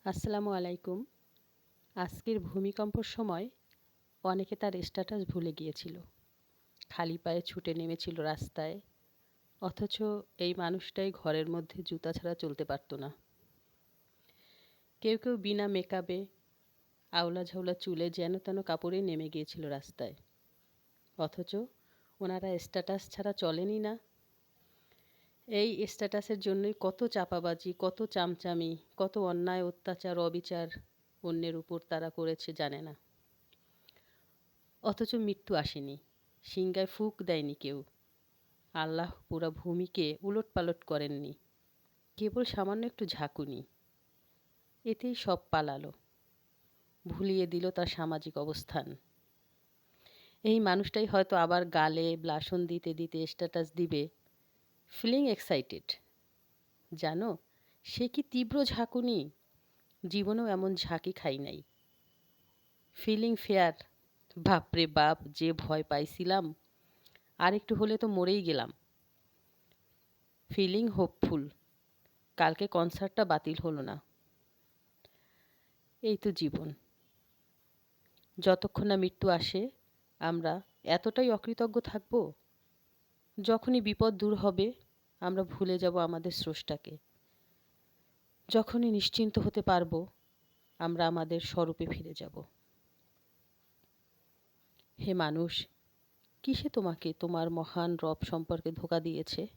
আসসালামু আলাইকুম। আজকের ভূমিকম্পর সময় অনেকে তার স্ট্যাটাস ভুলে গিয়েছিল। খালি পায়ে ছুটে নেমেছিল রাস্তায়। অথচ এই মানুষটাই ঘরের মধ্যে জুতা ছাড়া চলতে পারত না। কেউ কেউ বিনা মেকআপে আউলা ঝাউলা চুলে যেন তেন কাপড়ে নেমে গিয়েছিল রাস্তায়। অথচ ওনারা স্ট্যাটাস ছাড়া চলেনই না। এই স্ট্যাটাসের জন্যই কত চাপাবাজি, কত চামচামি, কত অন্যায় অত্যাচার অবিচার অন্যের উপর তারা করেছে জানে না। অথচ মৃত্যু আসেনি, সিংগায় ফুঁক দেয়নি কেউ। আল্লাহ পুরা ভূমিকে উলটপালট করেননি, কেবল সামান্য একটু ঝাঁকুনি। এতেই সব পালালো, ভুলিয়ে দিল তার সামাজিক অবস্থান। এই মানুষটাই হয়তো আবার গালে ব্লাসন দিতে দিতে স্ট্যাটাস দিবে, ফিলিং এক্সাইটেড। জানো, সে কি তীব্র ঝাঁকুনি! জীবনেও এমন ঝাঁকি খাই নাই। ফিলিং ফেয়ার, বাপরে বাপ, যে ভয় পাইছিলাম! আর একটু হলে তো মরেই গেলাম। ফিলিং হোপফুল, কালকে কনসার্টটা বাতিল হলো না। এই তো জীবন। যতক্ষণ না মৃত্যু আসে আমরা এতটাই অকৃতজ্ঞ থাকব। যখনই বিপদ দূর হবে আমরা ভুলে যাব আমাদের স্রষ্টাকে। যখনই নিশ্চিন্ত হতে পারবো আমরা আমাদের স্বরূপে ফিরে যাব। হে মানুষ, কিসে তোমাকে তোমার মহান রব সম্পর্কে ধোঁকা দিয়েছে?